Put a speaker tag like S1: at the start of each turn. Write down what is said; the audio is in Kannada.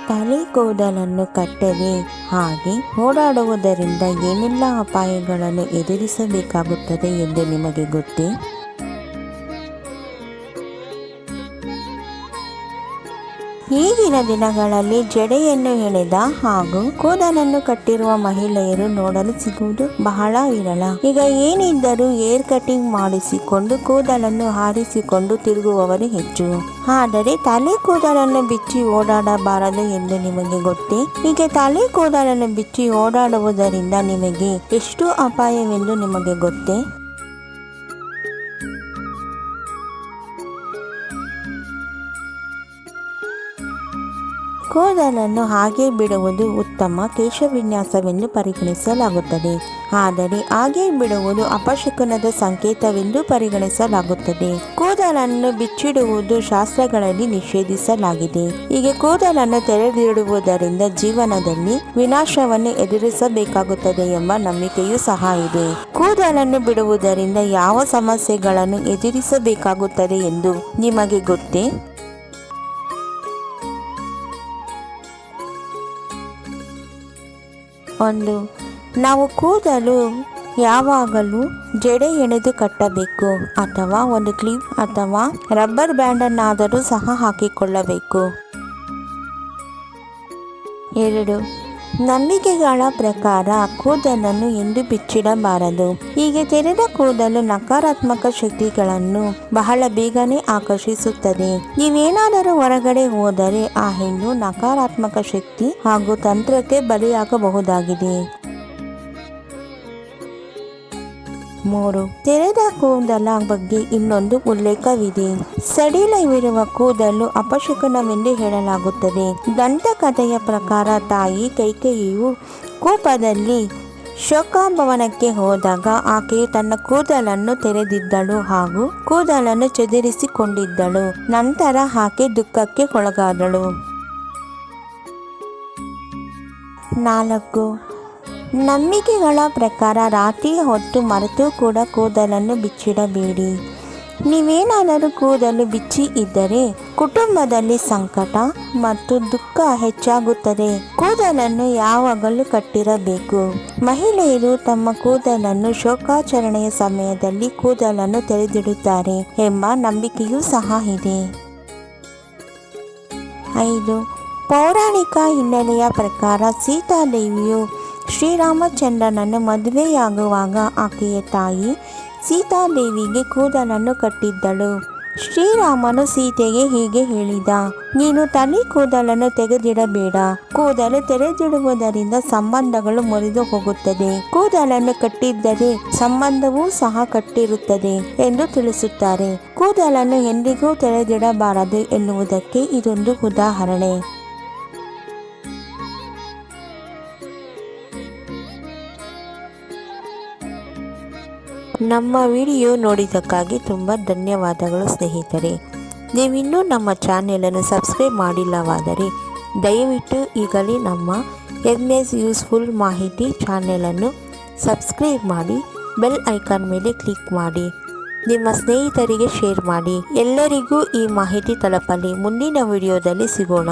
S1: ತಲೆ ಕೂದಲನ್ನು ಕಟ್ಟದೆ ಹಾಗೆ ಓಡಾಡುವುದರಿಂದ ಏನೆಲ್ಲ ಅಪಾಯಗಳನ್ನು ಎದುರಿಸಬೇಕಾಗುತ್ತದೆ ಎಂದು ನಿಮಗೆ ಗೊತ್ತೇ? ಈಗಿನ ದಿನಗಳಲ್ಲಿ ಜಡೆಯನ್ನು ಎಳೆದ ಹಾಗೂ ಕೂದಲನ್ನು ಕಟ್ಟಿರುವ ಮಹಿಳೆಯರು ನೋಡಲು ಸಿಗುವುದು ಬಹಳ ವಿರಳ. ಈಗ ಏನಿದ್ದರೂ ಹೇರ್ ಕಟಿಂಗ್ ಮಾಡಿಸಿಕೊಂಡು ಕೂದಲನ್ನು ಹಾರಿಸಿಕೊಂಡು ತಿರುಗುವವರು ಹೆಚ್ಚು. ಆದರೆ ತಲೆ ಕೂದಲನ್ನು ಬಿಚ್ಚಿ ಓಡಾಡಬಾರದು ಎಂದು ನಿಮಗೆ ಗೊತ್ತೇ? ಹೀಗೆ ತಲೆ ಕೂದಲನ್ನು ಬಿಚ್ಚಿ ಓಡಾಡುವುದರಿಂದ ನಿಮಗೆ ಎಷ್ಟು ಅಪಾಯವೆಂದು ನಿಮಗೆ ಗೊತ್ತೇ? ಕೂದಲನ್ನು ಹಾಗೆ ಬಿಡುವುದು ಉತ್ತಮ ಕೇಶವಿನ್ಯಾಸವೆಂದು ಪರಿಗಣಿಸಲಾಗುತ್ತದೆ. ಆದರೆ ಹಾಗೆ ಬಿಡುವುದು ಅಪಶಕುನದ ಸಂಕೇತವೆಂದು ಪರಿಗಣಿಸಲಾಗುತ್ತದೆ. ಕೂದಲನ್ನು ಬಿಚ್ಚಿಡುವುದು ಶಾಸ್ತ್ರಗಳಲ್ಲಿ ನಿಷೇಧಿಸಲಾಗಿದೆ. ಹೀಗೆ ಕೂದಲನ್ನು ತೆರೆದಿಡುವುದರಿಂದ ಜೀವನದಲ್ಲಿ ವಿನಾಶವನ್ನು ಎದುರಿಸಬೇಕಾಗುತ್ತದೆ ಎಂಬ ನಂಬಿಕೆಯೂ ಸಹ ಇದೆ. ಕೂದಲನ್ನು ಬಿಡುವುದರಿಂದ ಯಾವ ಸಮಸ್ಯೆಗಳನ್ನು ಎದುರಿಸಬೇಕಾಗುತ್ತದೆ ಎಂದು ನಿಮಗೆ ಗೊತ್ತೇ? ಒಂದು, ನಾವು ಕೂದಲು ಯಾವಾಗಲೂ ಜಡೆ ಎಳೆದು ಕಟ್ಟಬೇಕು ಅಥವಾ ಒಂದು ಕ್ಲಿಪ್ ಅಥವಾ ರಬ್ಬರ್ ಬ್ಯಾಂಡನ್ನಾದರೂ ಸಹ ಹಾಕಿಕೊಳ್ಳಬೇಕು. 2, ನಂಬಿಕೆಗಳ ಪ್ರಕಾರ ಕೂದಲನ್ನು ಎಂದು ಬಿಚ್ಚಿಡಬಾರದು. ಹೀಗೆ ತೆರೆದ ಕೂದಲು ನಕಾರಾತ್ಮಕ ಶಕ್ತಿಗಳನ್ನು ಬಹಳ ಬೇಗನೆ ಆಕರ್ಷಿಸುತ್ತದೆ. ನೀವೇನಾದರೂ ಹೊರಗಡೆ ಹೋದರೆ ಆ ಹೆಣ್ಣು ನಕಾರಾತ್ಮಕ ಶಕ್ತಿ ಹಾಗೂ ತಂತ್ರಕ್ಕೆ ಬಲಿಯಾಗಬಹುದಾಗಿದೆ. 3, ತೆರೆದ ಕೂದಲ ಬಗ್ಗೆ ಇನ್ನೊಂದು ಉಲ್ಲೇಖವಿದೆ. ಸಡಿಲವಿರುವ ಕೂದಲು ಅಪಶಕುನವೆಂದು ಹೇಳಲಾಗುತ್ತದೆ. ದಂತಕಥೆಯ ಪ್ರಕಾರ ತಾಯಿ ಕೈಕೇಯಿಯು ಕೋಪದಲ್ಲಿ ಶೋಕಭವನಕ್ಕೆ ಹೋದಾಗ ಆಕೆಯು ತನ್ನ ಕೂದಲನ್ನು ತೆರೆದಿದ್ದಳು ಹಾಗೂ ಕೂದಲನ್ನು ಚದುರಿಸಿಕೊಂಡಿದ್ದಳು. ನಂತರ ಆಕೆ ದುಃಖಕ್ಕೆ ಒಳಗಾದಳು. 4, ನಂಬಿಕೆಗಳ ಪ್ರಕಾರ ರಾತ್ರಿಯ ಹೊತ್ತು ಮರೆತು ಕೂಡ ಕೂದಲನ್ನು ಬಿಚ್ಚಿಡಬೇಡಿ. ನೀವೇನಾದರೂ ಕೂದಲು ಬಿಚ್ಚಿ ಇದ್ದರೆ ಕುಟುಂಬದಲ್ಲಿ ಸಂಕಟ ಮತ್ತು ದುಃಖ ಹೆಚ್ಚಾಗುತ್ತದೆ. ಕೂದಲನ್ನು ಯಾವಾಗಲೂ ಕಟ್ಟಿರಬೇಕು. ಮಹಿಳೆಯರು ತಮ್ಮ ಕೂದಲನ್ನು ಶೋಕಾಚರಣೆಯ ಸಮಯದಲ್ಲಿ ಕೂದಲನ್ನು ತೆರೆದಿಡುತ್ತಾರೆ ಎಂಬ ನಂಬಿಕೆಯೂ ಸಹ ಇದೆ. 5, ಪೌರಾಣಿಕ ಹಿನ್ನೆಲೆಯ ಪ್ರಕಾರ ಸೀತಾದೇವಿಯು ಶ್ರೀರಾಮಚಂದ್ರನನ್ನು ಮದುವೆಯಾಗುವಾಗ ಆಕೆಯ ತಾಯಿ ಸೀತಾದೇವಿಗೆ ಕೂದಲನ್ನು ಕಟ್ಟಿದ್ದಳು. ಶ್ರೀರಾಮನು ಸೀತೆಗೆ ಹೀಗೆ ಹೇಳಿದ: ನೀನು ತಲೆ ಕೂದಲನ್ನು ತೆಗೆದಿಡಬೇಡ. ಕೂದಲು ತೆರೆದಿಡುವುದರಿಂದ ಸಂಬಂಧಗಳು ಮುರಿದು ಹೋಗುತ್ತದೆ. ಕೂದಲನ್ನು ಕಟ್ಟಿದ್ದರೆ ಸಂಬಂಧವೂ ಸಹ ಕಟ್ಟಿರುತ್ತದೆ ಎಂದು ತಿಳಿಸುತ್ತಾರೆ. ಕೂದಲನ್ನು ಎಂದಿಗೂ ತೆರೆದಿಡಬಾರದು ಎನ್ನುವುದಕ್ಕೆ ಇದೊಂದು ಉದಾಹರಣೆ. ನಮ್ಮ ವಿಡಿಯೋ ನೋಡಿದ್ದಕ್ಕಾಗಿ ತುಂಬ ಧನ್ಯವಾದಗಳು ಸ್ನೇಹಿತರೆ. ನೀವಿನ್ನೂ ನಮ್ಮ ಚಾನೆಲನ್ನು ಸಬ್ಸ್ಕ್ರೈಬ್ ಮಾಡಿಲ್ಲವಾದರೆ ದಯವಿಟ್ಟು ಈಗಲೇ ನಮ್ಮ MS ಯೂಸ್ಫುಲ್ ಮಾಹಿತಿ ಚಾನೆಲನ್ನು ಸಬ್ಸ್ಕ್ರೈಬ್ ಮಾಡಿ, ಬೆಲ್ ಐಕಾನ್ ಮೇಲೆ ಕ್ಲಿಕ್ ಮಾಡಿ, ನಿಮ್ಮ ಸ್ನೇಹಿತರಿಗೆ ಶೇರ್ ಮಾಡಿ. ಎಲ್ಲರಿಗೂ ಈ ಮಾಹಿತಿ ತಲುಪಲಿ. ಮುಂದಿನ ವಿಡಿಯೋದಲ್ಲಿ ಸಿಗೋಣ.